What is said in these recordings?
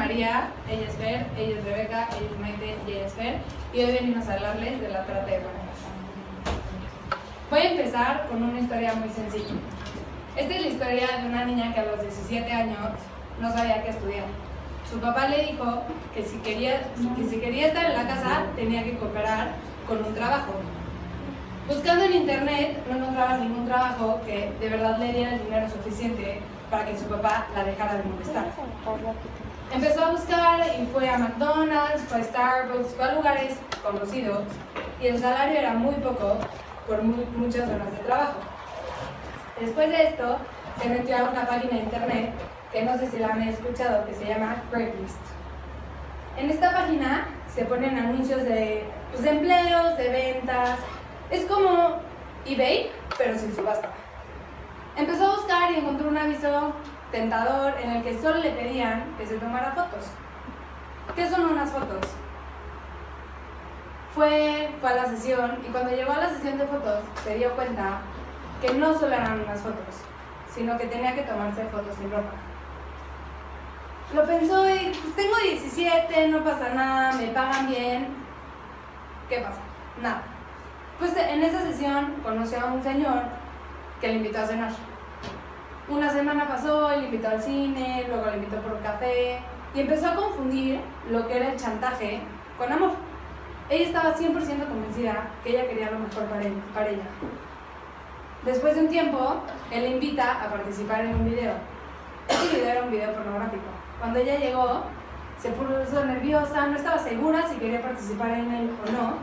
María, ella es Fer, ella es Rebeca, ella es Maite y ella es Fer, y hoy venimos a hablarles de la trata de blancas. Voy a empezar con una historia muy sencilla. Esta es la historia de una niña que a los 17 años no sabía qué estudiar. Su papá le dijo que si quería estar en la casa tenía que cooperar con un trabajo. Buscando en internet no encontraba ningún trabajo que de verdad le diera el dinero suficiente para que su papá la dejara de molestar. Empezó a buscar y fue a McDonald's, fue a Starbucks, fue a lugares conocidos y el salario era muy poco por muchas horas de trabajo. Después de esto, se metió a una página de internet que no sé si la han escuchado, que se llama Craigslist. En esta página se ponen anuncios de empleos, de ventas. Es como eBay, pero sin subasta. Empezó a buscar y encontró un aviso tentador en el que solo le pedían que se tomara fotos. ¿Qué son unas fotos? Fue a la sesión y cuando llegó a la sesión de fotos se dio cuenta que no solo eran unas fotos, sino que tenía que tomarse fotos sin ropa. Lo pensó y pues tengo 17, no pasa nada, me pagan bien. ¿Qué pasa? Nada. Pues en esa sesión conoció a un señor que le invitó a cenar. Una semana pasó, le invitó al cine, luego le invitó por un café y empezó a confundir lo que era el chantaje con amor. Ella estaba 100% convencida que ella quería lo mejor para ella. Después de un tiempo, él le invita a participar en un video. Este video era un video pornográfico. Cuando ella llegó, se puso nerviosa, no estaba segura si quería participar en él o no.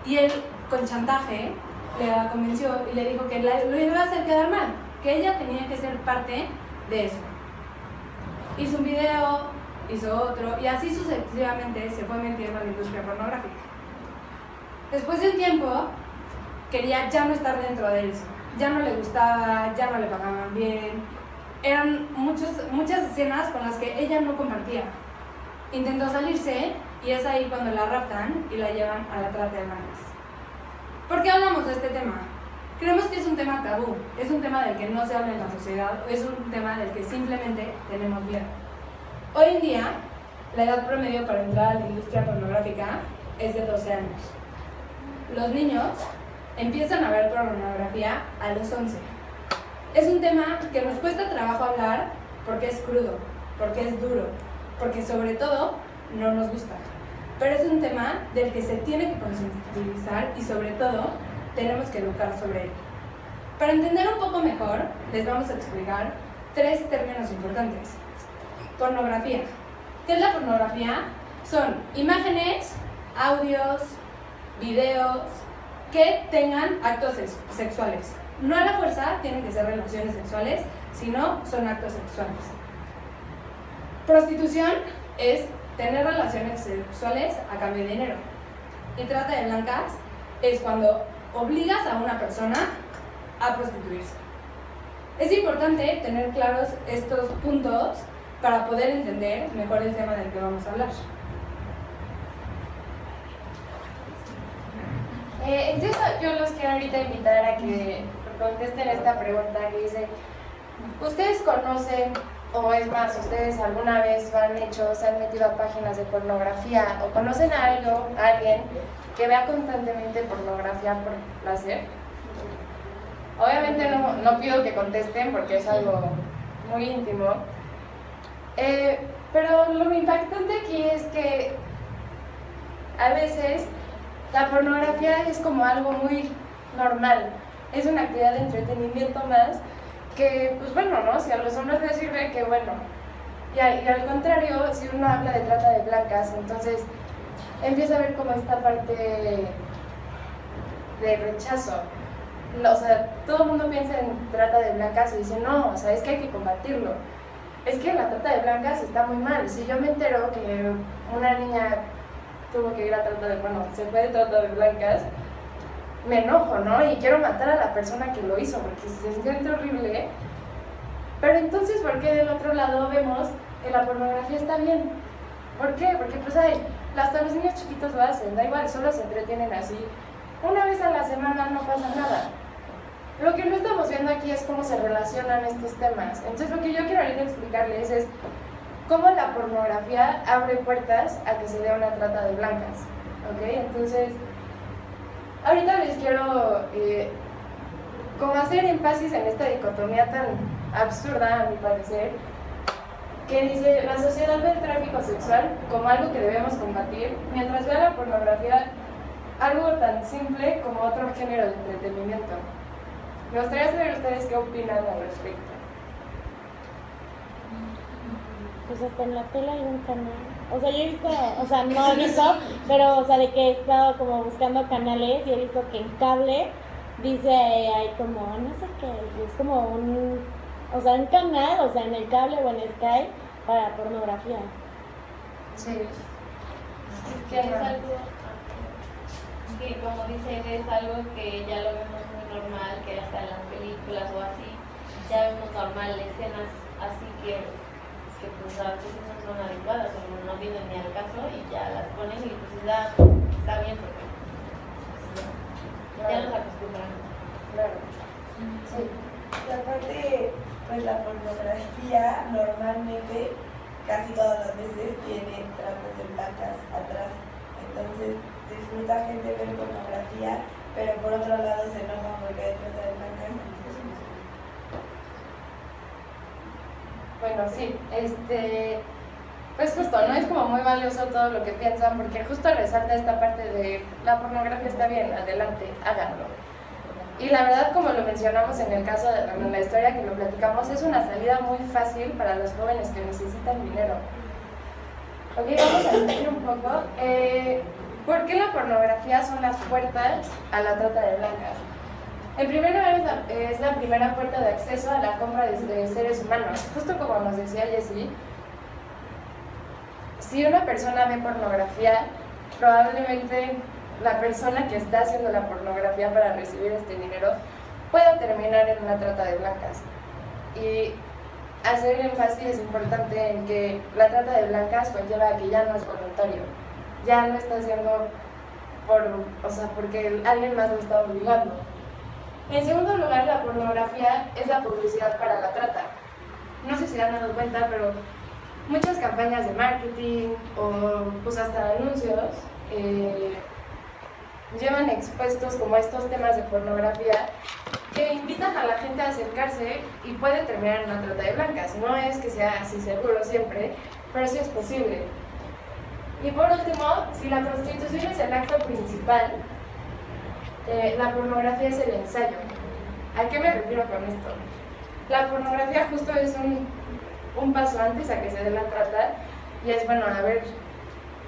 Y él, con chantaje, la convenció y le dijo que lo iba a hacer quedar mal, que ella tenía que ser parte de eso. Hizo un video, hizo otro, y así sucesivamente se fue metiendo en la industria pornográfica. Después de un tiempo, quería ya no estar dentro de eso. Ya no le gustaba, ya no le pagaban bien. Eran muchas escenas con las que ella no compartía. Intentó salirse y es ahí cuando la raptan y la llevan a la trata de blancas. ¿Por qué hablamos de este tema? Creemos que es un tema tabú, es un tema del que no se habla en la sociedad, es un tema del que simplemente tenemos miedo. Hoy en día, la edad promedio para entrar a la industria pornográfica es de 12 años. Los niños empiezan a ver pornografía a los 11. Es un tema que nos cuesta trabajo hablar porque es crudo, porque es duro, porque sobre todo no nos gusta. Pero es un tema del que se tiene que concientizar y sobre todo tenemos que educar sobre él. Para entender un poco mejor, les vamos a explicar 3 términos importantes. Pornografía. ¿Qué es la pornografía? Son imágenes, audios, videos que tengan actos sexuales. No a la fuerza tienen que ser relaciones sexuales, sino son actos sexuales. Prostitución es tener relaciones sexuales a cambio de dinero. Y trata de blancas es cuando obligas a una persona a prostituirse. Es importante tener claros estos puntos para poder entender mejor el tema del que vamos a hablar. Entonces yo los quiero ahorita invitar a que contesten esta pregunta que dice: ¿ustedes conocen, o es más, ustedes alguna vez se han metido a páginas de pornografía o conocen a alguien que vea constantemente pornografía por placer? Obviamente no pido que contesten porque es algo muy íntimo, pero lo impactante aquí es que a veces la pornografía es como algo muy normal, es una actividad de entretenimiento más que, pues bueno, ¿no? Si a los hombres les sirve, que bueno. Y al contrario, si uno habla de trata de blancas, entonces empieza a ver como esta parte de rechazo. O sea, todo el mundo piensa en trata de blancas y dice, no, o sea, es que hay que combatirlo. Es que la trata de blancas está muy mal. Si yo me entero que una niña tuvo que ir a se fue de trata de blancas, me enojo, ¿no? Y quiero matar a la persona que lo hizo porque se siente horrible. Pero entonces, ¿por qué del otro lado vemos que la pornografía está bien? ¿Por qué? Porque pues hasta los niños chiquitos lo hacen, da igual, solo se entretienen así. Una vez a la semana no pasa nada. Lo que no estamos viendo aquí es cómo se relacionan estos temas. Entonces, lo que yo quiero ahorita explicarles es cómo la pornografía abre puertas a que se dé una trata de blancas, ¿ok? Entonces, ahorita les quiero como hacer énfasis en esta dicotomía tan absurda, a mi parecer, que dice la sociedad ve el tráfico sexual como algo que debemos combatir, mientras ve a la pornografía algo tan simple como otro género de entretenimiento. Me gustaría saber ustedes qué opinan al respecto. Pues hasta en la tele hay un canal. O sea, yo he visto, o sea, no he visto, pero, o sea, de que he estado como buscando canales y he visto que en cable dice, hay como, no sé qué, es como un canal, o sea, en el cable o en el Sky para pornografía. Sí. Que es algo que, como dicen, es algo que ya lo vemos muy normal, que hasta en las películas o así, ya vemos normal escenas así que pues a veces no son adecuadas o no vienen ni al caso y ya las ponen y pues ya está bien porque ya nos acostumbramos. Claro. Sí. Y aparte, pues la pornografía normalmente, casi todas las veces, tiene tratos de blancas atrás. Entonces, disfruta gente ver pornografía, pero por otro lado se enoja porque hay trata de blancas. Bueno, sí, pues justo, ¿no? Es como muy valioso todo lo que piensan porque justo resalta esta parte de la pornografía está bien, adelante, háganlo. Y la verdad, como lo mencionamos en el caso, en la historia que lo platicamos, es una salida muy fácil para los jóvenes que necesitan dinero. Ok, vamos a discutir un poco. ¿Por qué la pornografía son las puertas a la trata de blancas? En primer lugar, es la primera puerta de acceso a la compra de seres humanos. Justo como nos decía Jessie, si una persona ve pornografía, probablemente la persona que está haciendo la pornografía para recibir este dinero pueda terminar en una trata de blancas. Y hacer énfasis es importante en que la trata de blancas conlleva a que ya no es voluntario, ya no está haciendo porque alguien más lo está obligando. En segundo lugar, la pornografía es la publicidad para la trata. No sé si se han dado cuenta, pero muchas campañas de marketing o pues hasta anuncios llevan expuestos como estos temas de pornografía que invitan a la gente a acercarse y puede terminar en una trata de blancas. No es que sea así seguro siempre, pero sí es posible. Y por último, si la prostitución es el acto principal, la pornografía es el ensayo. ¿A qué me refiero con esto? La pornografía justo es un paso antes a que se dé la trata y es bueno, a ver,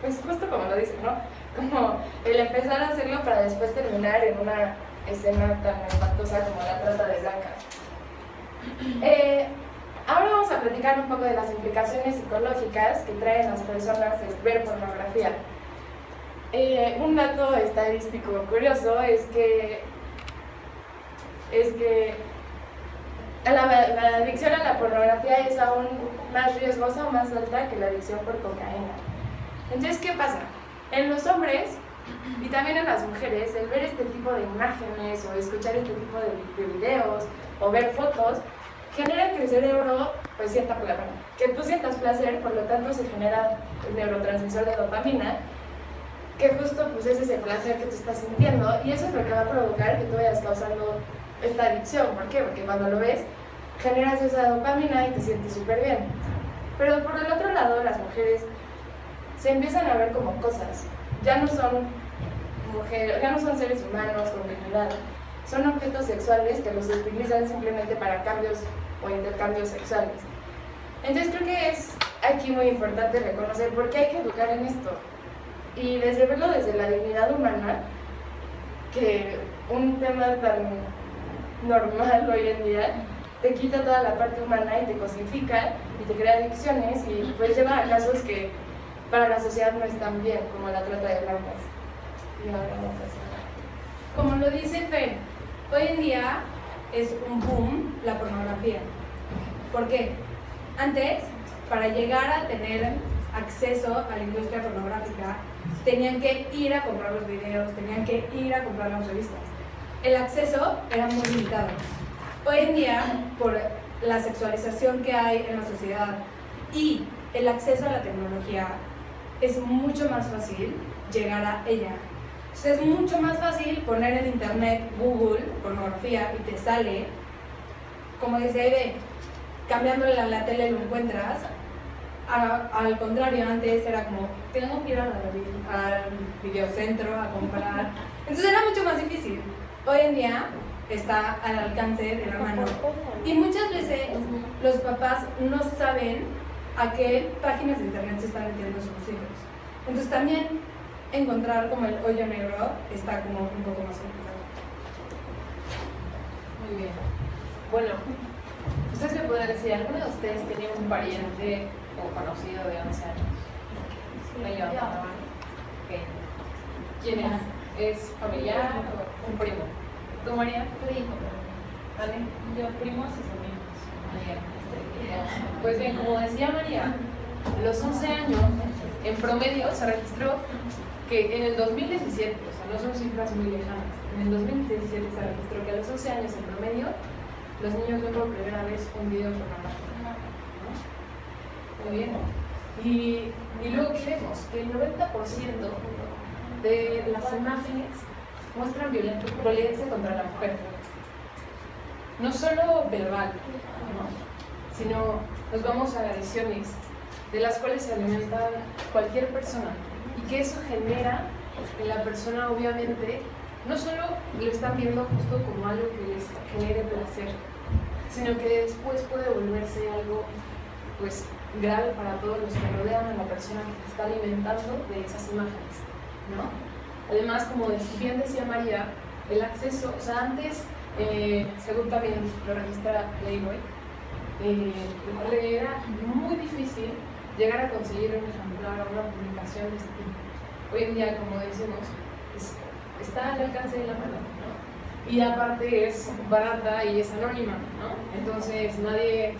pues justo como lo dicen, ¿no? Como el empezar a hacerlo para después terminar en una escena tan espantosa como la trata de blancas. Ahora vamos a platicar un poco de las implicaciones psicológicas que traen las personas el ver pornografía. Un dato estadístico curioso es que la adicción a la pornografía es aún más riesgosa o más alta que la adicción por cocaína. Entonces, ¿qué pasa? En los hombres y también en las mujeres, el ver este tipo de imágenes o escuchar este tipo de videos o ver fotos genera que el cerebro pues sienta placer, que tú sientas placer, por lo tanto se genera el neurotransmisor de dopamina, que justo pues es ese placer que tú estás sintiendo y eso es lo que va a provocar que tú vayas causando esta adicción. ¿Por qué? Porque cuando lo ves generas esa dopamina y te sientes súper bien. Pero por el otro lado, las mujeres se empiezan a ver como cosas, ya no son mujeres, ya no son seres humanos con dignidad, son objetos sexuales que los utilizan simplemente para cambios o intercambios sexuales. Entonces creo que es aquí muy importante reconocer por qué hay que educar en esto y desde verlo desde la dignidad humana, que un tema tan normal hoy en día te quita toda la parte humana y te cosifica y te crea adicciones y pues lleva a casos que para la sociedad no están bien, como la trata de blancas. Y ahora vamos a hacer. Como lo dice Fer, hoy en día es un boom la pornografía. ¿Por qué? Antes, para llegar a tener acceso a la industria pornográfica, tenían que ir a comprar los videos, tenían que ir a comprar las revistas. El acceso era muy limitado. Hoy en día, por la sexualización que hay en la sociedad y el acceso a la tecnología es mucho más fácil llegar a ella. O sea, es mucho más fácil poner en internet Google pornografía y te sale, como dice Aide, cambiándole a la tele lo encuentras. Al contrario, antes era como, tengo que ir al videocentro a comprar. Entonces era mucho más difícil. Hoy en día está al alcance de la mano. Y muchas veces los papás no saben a qué páginas de internet se están metiendo sus hijos. Entonces también encontrar como el hoyo negro está como un poco más complicado. Muy bien. Bueno, ustedes me pueden decir, ¿alguno de ustedes tiene un pariente o conocido de 11 años? ¿Me levantan la mano? Ok. ¿Quién es? ¿Es familiar o un primo? ¿Tú, María? Primo. ¿Vale? Yo, primos y sobrinos. Muy bien. Pues bien, como decía María, a los 11 años, en promedio se registró que en el 2017, o sea, no son cifras muy lejanas, en el 2017 se registró que a los 11 años en promedio los niños ven por primera vez un video pornográfico. ¿No? Muy bien. Y luego ¿qué vemos? Que el 90% de las imágenes muestran violencia contra la mujer. No solo verbal, ¿no? Sino nos vamos a agresiones de las cuales se alimenta cualquier persona y que eso genera en la persona, obviamente, no solo lo están viendo justo como algo que les genere placer, sino que después puede volverse algo pues grave para todos los que rodean a la persona que se está alimentando de esas imágenes, ¿no? Además, como bien decía María, el acceso, o sea, antes, según también lo registra Playboy, era muy difícil llegar a conseguir un ejemplar o una publicación de este tipo. Hoy en día, como decimos, está al alcance de la mano, ¿no? Y aparte es barata y es anónima, ¿no? Entonces nadie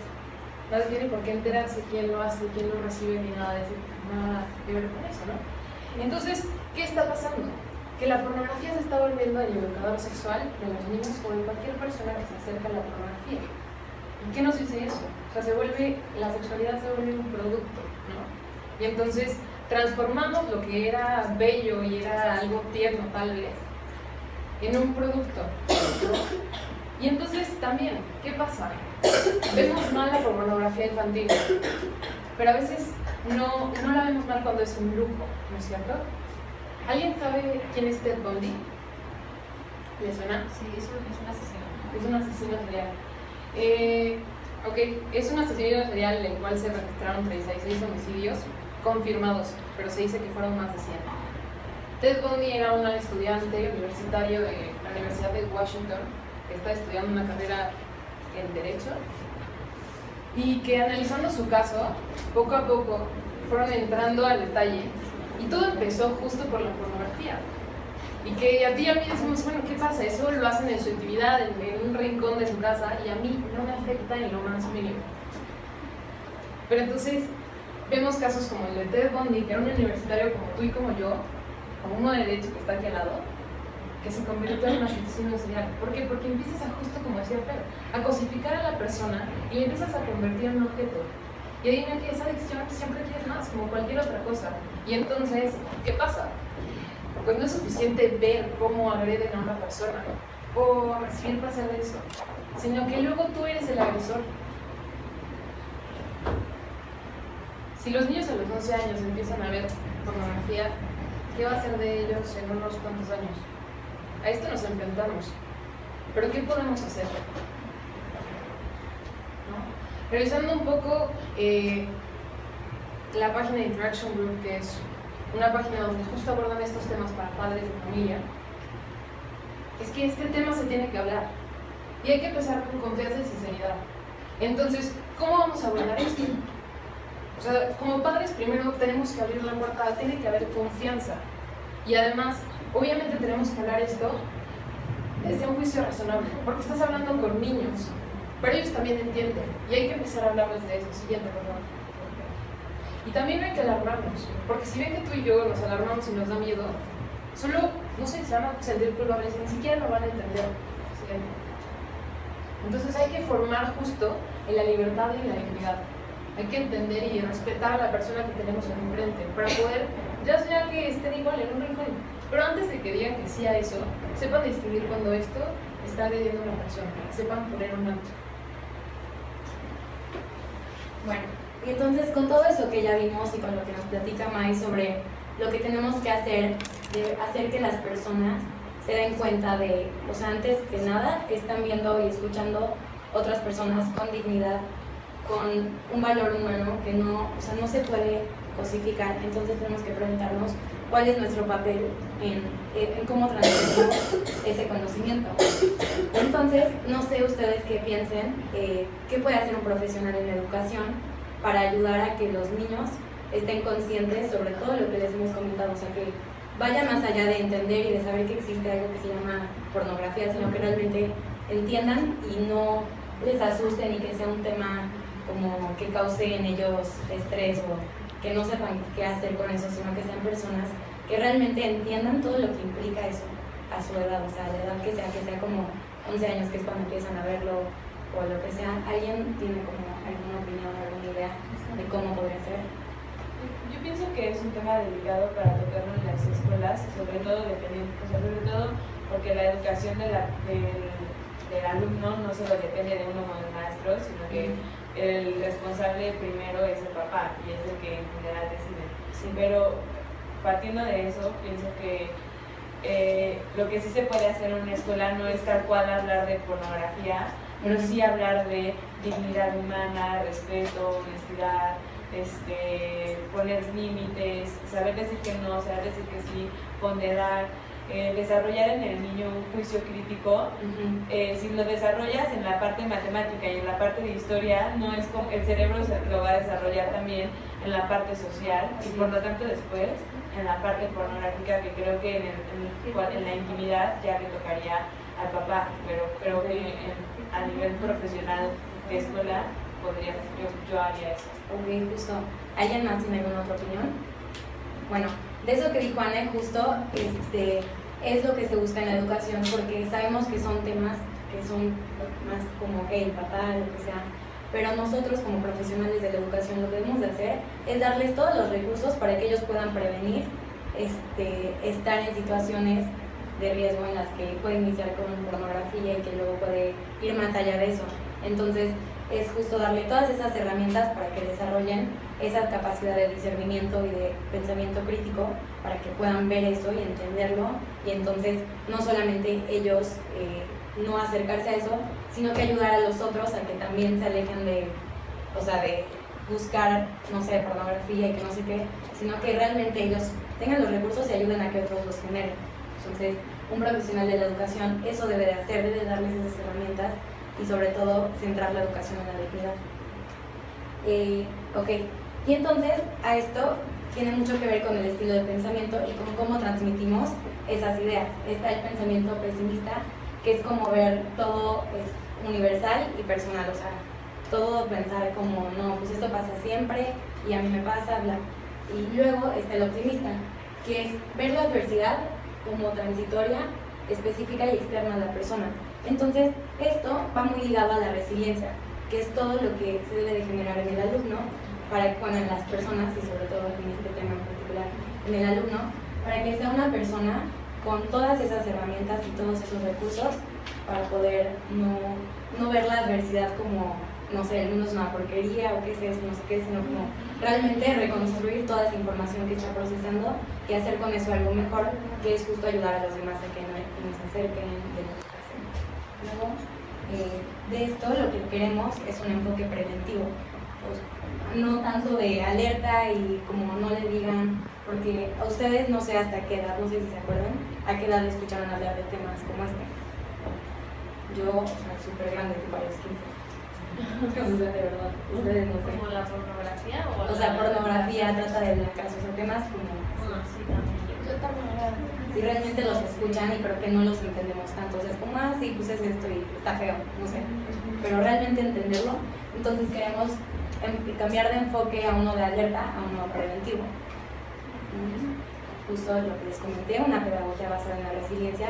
tiene por qué enterarse quién lo hace, quién lo recibe, ni nada que ver con eso, ¿no? Entonces, ¿qué está pasando? Que la pornografía se está volviendo el educador sexual de los niños o de cualquier persona que se acerca a la pornografía. ¿Y qué nos dice eso? O sea, la sexualidad se vuelve un producto, ¿no? Y entonces transformamos lo que era bello y era algo tierno tal vez en un producto, ¿no? Y entonces también, ¿qué pasa? Vemos mal la pornografía infantil, pero a veces no la vemos mal cuando es un lujo, ¿no es cierto? ¿Alguien sabe quién es Ted Bundy? ¿Le suena? Sí, es un asesino. Es un asesino serial. Ok, es un asesino serial en el cual se registraron 36 homicidios confirmados, pero se dice que fueron más de 100. Ted Bundy era un estudiante universitario de la Universidad de Washington que está estudiando una carrera en Derecho y que analizando su caso, poco a poco fueron entrando al detalle y todo empezó justo por la pornografía. Y que a ti y a mí decimos, bueno, ¿qué pasa? Eso lo hacen en su intimidad, en un rincón de su casa, y a mí no me afecta en lo más mínimo. Pero entonces vemos casos como el de Ted Bundy, que era un universitario como tú y como yo, como uno de derecho que está aquí al lado, que se convirtió en un asesino serial. ¿Por qué? Porque empiezas a, justo como decía Fer, a cosificar a la persona y le empiezas a convertir en un objeto. Y adivina que esa adicción siempre quieres más, como cualquier otra cosa. Y entonces, ¿qué pasa? Pues no es suficiente ver cómo agreden a una persona o recibir placer de eso, sino que luego tú eres el agresor. Si los niños a los 11 años empiezan a ver pornografía, ¿qué va a hacer de ellos en unos cuantos años? A esto nos enfrentamos. ¿Pero qué podemos hacer? ¿No? Revisando un poco la página de Interaction Group, que es una página donde justo abordan estos temas para padres de familia, es que este tema se tiene que hablar y hay que empezar con confianza y sinceridad. Entonces, ¿cómo vamos a abordar esto? O sea, como padres primero tenemos que abrir la puerta, tiene que haber confianza y además, obviamente tenemos que hablar esto desde un juicio razonable, porque estás hablando con niños, pero ellos también entienden y hay que empezar a hablarles de eso. Siguiente, por favor. Y también hay que alarmarnos, porque si ven que tú y yo nos alarmamos y nos da miedo, solo, no sé, se van a sentir culpables, ni siquiera lo van a entender. ¿Sí? Entonces hay que formar justo en la libertad y en la dignidad. hay que entender y respetar a la persona que tenemos enfrente para poder, ya sea que estén igual en un rincón, pero antes de que digan que sí a eso, sepan distinguir cuando esto está agrediendo a una persona, sepan poner un alto. Bueno, y entonces con todo eso que ya vimos y con lo que nos platica Mai sobre lo que tenemos que hacer, de hacer que las personas se den cuenta de, o sea, antes que nada, están viendo y escuchando otras personas con dignidad, con un valor humano que no, o sea, no se puede cosificar. Entonces tenemos que preguntarnos cuál es nuestro papel en cómo transmitimos ese conocimiento. Entonces, no sé ustedes qué piensen, qué puede hacer un profesional en educación para ayudar a que los niños estén conscientes sobre todo lo que les hemos comentado, o sea, que vaya más allá de entender y de saber que existe algo que se llama pornografía, sino que realmente entiendan y no les asusten y que sea un tema como que cause en ellos estrés o que no sepan qué hacer con eso, sino que sean personas que realmente entiendan todo lo que implica eso a su edad, o sea, a la edad que sea como 11 años, que es cuando empiezan a verlo o lo que sea. ¿Alguien tiene como alguna opinión, alguna idea de cómo podría ser? Yo pienso que es un tema delicado para tocarlo en las escuelas, sobre todo dependiendo, o sea, sobre todo porque la educación del alumno no solo depende de uno como el maestro, sino que el responsable primero es el papá y es el que en general decide. Sí. Pero partiendo de eso, pienso que lo que sí se puede hacer en una escuela no es tal cual hablar de pornografía, pero sí hablar de dignidad humana, respeto, honestidad, poner límites, saber decir que no, saber decir que sí, ponderar, desarrollar en el niño un juicio crítico. Si lo desarrollas en la parte matemática y en la parte de historia, no es como el cerebro lo va a desarrollar también en la parte social y por lo tanto después en la parte pornográfica, que creo que en la intimidad ya le tocaría al papá, pero creo que a nivel profesional de escuela yo haría eso. Ok, justo. ¿Alguien más tiene alguna otra opinión? Bueno, de eso que dijo Ana, justo es lo que se busca en la educación, porque sabemos que son temas que son más como el papá, lo que sea, pero nosotros como profesionales de la educación lo que debemos de hacer es darles todos los recursos para que ellos puedan prevenir estar en situaciones de riesgo en las que puede iniciar con pornografía y que luego puede ir más allá de eso. Entonces es justo darle todas esas herramientas para que desarrollen esa capacidad de discernimiento y de pensamiento crítico para que puedan ver eso y entenderlo, y entonces no solamente ellos no acercarse a eso, sino que ayudar a los otros a que también se alejen de buscar, no sé, pornografía y que no sé qué, sino que realmente ellos tengan los recursos y ayuden a que otros los generen. Entonces, un profesional de la educación eso debe de hacer, debe darles esas herramientas y sobre todo centrar la educación en la dignidad. Ok, y entonces a esto tiene mucho que ver con el estilo de pensamiento y con cómo transmitimos esas ideas. Está el pensamiento pesimista, que es como ver todo es universal y personal, o sea, todo pensar como, no, pues esto pasa siempre y a mí me pasa, bla. Y luego está el optimista, que es ver la adversidad como transitoria, específica y externa a la persona. Entonces, esto va muy ligado a la resiliencia, que es todo lo que se debe de generar en el alumno, en las personas y sobre todo en este tema en particular, en el alumno, para que sea una persona con todas esas herramientas y todos esos recursos para poder no ver la adversidad como, no sé, el mundo es una porquería o qué es eso, no sé qué, sino como realmente reconstruir toda esa información que está procesando y hacer con eso algo mejor, que es justo ayudar a los demás a que nos acerquen y nos pasen. Luego, de esto lo que queremos es un enfoque preventivo, pues, no tanto de alerta y como no le digan, porque a ustedes no sé hasta qué edad, no sé si se acuerdan, a qué edad escucharon hablar de temas como este. Yo, o sea, súper grande, tipo a los 15. O sea, de verdad, ustedes no sé. ¿Como la pornografía? O sea, pornografía, trata de blancas, o sea, temas como... Sí, también. Yo también era. Y realmente los escuchan y creo que no los entendemos tanto. O sea, es como, sí, pues es esto y está feo, no sé. Pero realmente entenderlo, entonces queremos cambiar de enfoque a uno de alerta a uno preventivo. Justo lo que les comenté, una pedagogía basada en la resiliencia,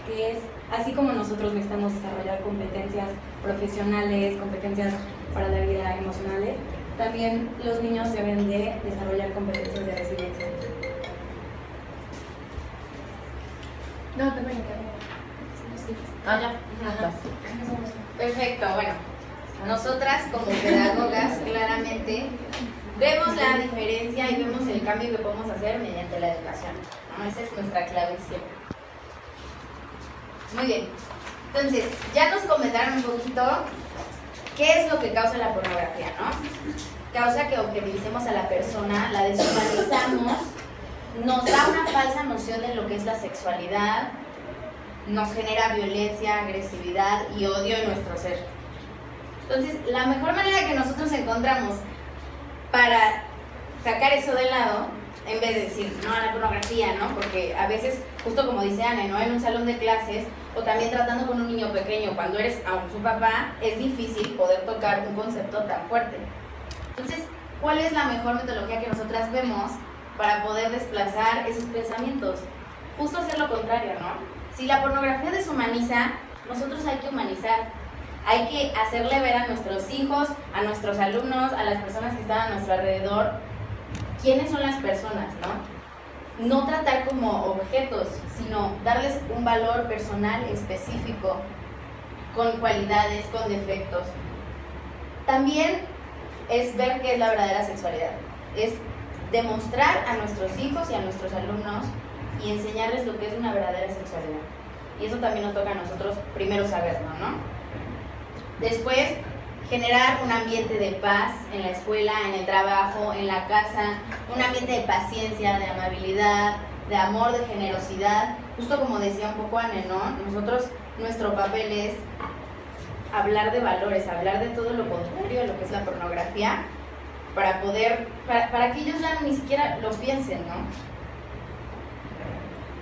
que es, así como nosotros necesitamos desarrollar competencias profesionales, competencias para la vida emocionales, también los niños deben de desarrollar competencias de resiliencia. No, te voy a quedar. Perfecto, bueno. Nosotras como pedagogas claramente vemos la diferencia y vemos el cambio que podemos hacer mediante la educación, ¿no? Esa es nuestra clave siempre. Muy bien. Entonces, ya nos comentaron un poquito qué es lo que causa la pornografía, ¿no? Causa que objetivicemos a la persona, la deshumanizamos, nos da una falsa noción de lo que es la sexualidad, nos genera violencia, agresividad y odio en nuestro ser. Entonces, la mejor manera que nosotros encontramos para sacar eso de lado, en vez de decir, no, la pornografía, ¿no? Porque a veces, justo como dice Anne, ¿no? En un salón de clases, o también tratando con un niño pequeño, cuando eres aún su papá, es difícil poder tocar un concepto tan fuerte. Entonces, ¿cuál es la mejor metodología que nosotras vemos para poder desplazar esos pensamientos? Justo hacer lo contrario, ¿no? Si la pornografía deshumaniza, nosotros hay que humanizar. Hay que hacerle ver a nuestros hijos, a nuestros alumnos, a las personas que están a nuestro alrededor, quiénes son las personas, ¿no? No tratar como objetos, sino darles un valor personal específico, con cualidades, con defectos. También es ver qué es la verdadera sexualidad. Es demostrar a nuestros hijos y a nuestros alumnos y enseñarles lo que es una verdadera sexualidad. Y eso también nos toca a nosotros primero saberlo, ¿no? Después, generar un ambiente de paz en la escuela, en el trabajo, en la casa, un ambiente de paciencia, de amabilidad, de amor, de generosidad. Justo como decía un poco Anne, ¿no? Nosotros, nuestro papel es hablar de valores, hablar de todo lo contrario de lo que es la pornografía, para poder, para que ellos ya ni siquiera lo piensen, ¿no?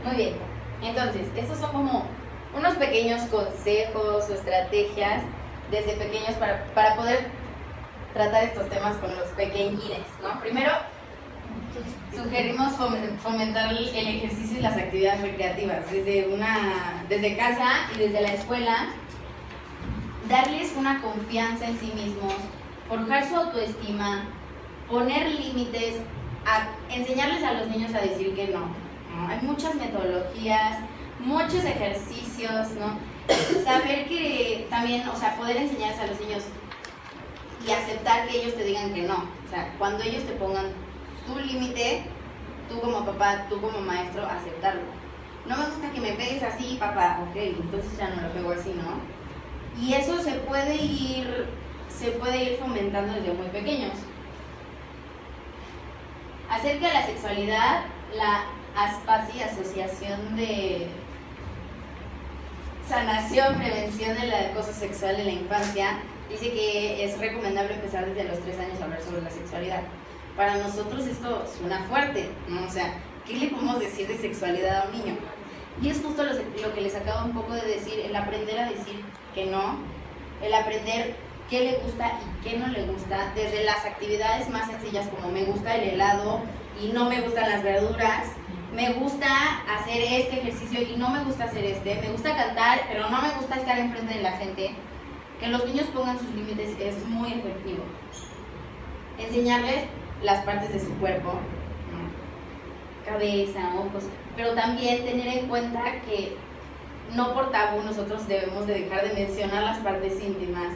Muy bien, entonces, estos son como unos pequeños consejos o estrategias desde pequeños para poder tratar estos temas con los pequeñines, ¿no? Primero, sugerimos fomentar el ejercicio y las actividades recreativas desde casa y desde la escuela, darles una confianza en sí mismos, forjar su autoestima, poner límites, enseñarles a los niños a decir que no, ¿no? Hay muchas metodologías, muchos ejercicios, ¿no? Saber que también, o sea, poder enseñarles a los niños y aceptar que ellos te digan que no. O sea, cuando ellos te pongan tu límite, tú como papá, tú como maestro, aceptarlo. No me gusta que me pegues así, papá, ok, entonces ya no lo pego así, ¿no? Y eso se puede ir fomentando desde muy pequeños. Acerca de la sexualidad, la ASPASI, Asociación de Sanación, Prevención del Acoso Sexual en la Infancia, dice que es recomendable empezar desde los 3 años a hablar sobre la sexualidad. Para nosotros esto suena fuerte, ¿no? O sea, ¿qué le podemos decir de sexualidad a un niño? Y es justo lo que les acabo un poco de decir, el aprender a decir que no, el aprender qué le gusta y qué no le gusta, desde las actividades más sencillas como me gusta el helado y no me gustan las verduras, me gusta hacer este ejercicio y no me gusta hacer me gusta cantar, pero no me gusta estar enfrente de la gente. Que los niños pongan sus límites es muy efectivo. Enseñarles las partes de su cuerpo, ¿no? Cabeza, ojos, pero también tener en cuenta que no por tabú nosotros debemos de dejar de mencionar las partes íntimas.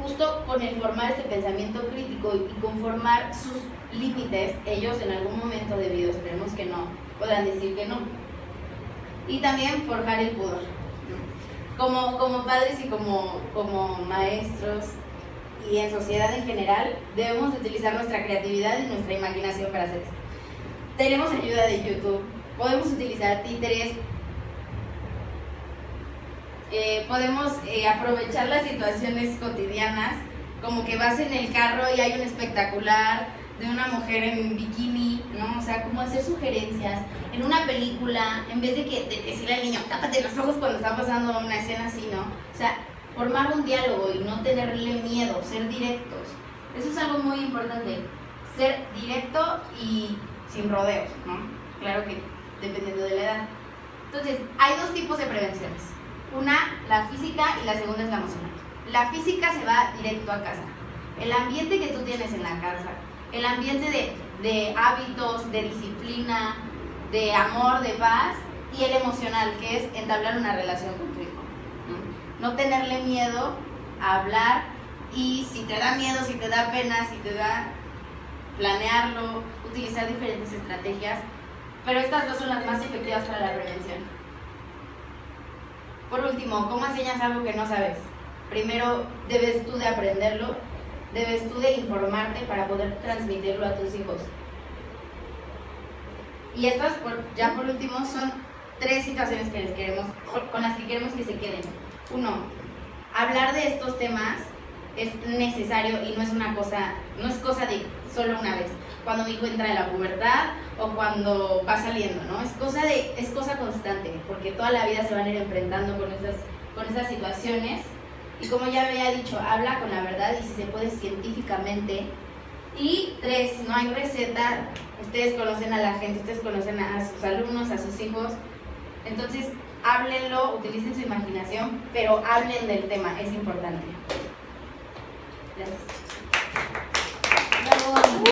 Justo con el formar este pensamiento crítico y conformar sus límites, ellos en algún momento de vida, esperemos que no, puedan decir que no. Y también forjar el pudor. Como padres y como maestros y en sociedad en general, debemos de utilizar nuestra creatividad y nuestra imaginación para hacer esto. Tenemos ayuda de YouTube, podemos utilizar títeres, podemos aprovechar las situaciones cotidianas, como que vas en el carro y hay un espectacular de una mujer en bikini, ¿no? O sea, como hacer sugerencias. En una película, en vez de decirle al niño, tápate los ojos cuando está pasando una escena así, ¿no? O sea, formar un diálogo y no tenerle miedo, ser directos. Eso es algo muy importante, ser directo y sin rodeos, ¿no? Claro que dependiendo de la edad. Entonces, hay 2 tipos de prevenciones. Una, la física, y la segunda es la emocional. La física se va directo a casa. El ambiente que tú tienes en la casa, el ambiente de hábitos, de disciplina, de amor, de paz, y el emocional, que es entablar una relación con tu hijo. No tenerle miedo a hablar, y si te da miedo, si te da pena, si te da planearlo, utilizar diferentes estrategias, pero estas dos son las más efectivas para la prevención. Por último, ¿cómo enseñas algo que no sabes? Primero debes tú de aprenderlo, debes tú de informarte para poder transmitirlo a tus hijos. Y estas, ya por último, son 3 situaciones con las que queremos que se queden. 1, hablar de estos temas es necesario y no es cosa de solo una vez. Cuando mi hijo entra en la pubertad o cuando va saliendo, ¿no? Es cosa constante, porque toda la vida se van a ir enfrentando con esas situaciones. Y como ya había dicho, habla con la verdad y si se puede científicamente. Y 3, no hay receta. Ustedes conocen a la gente, ustedes conocen a sus alumnos, a sus hijos. Entonces, háblenlo, utilicen su imaginación, pero hablen del tema, es importante. Gracias.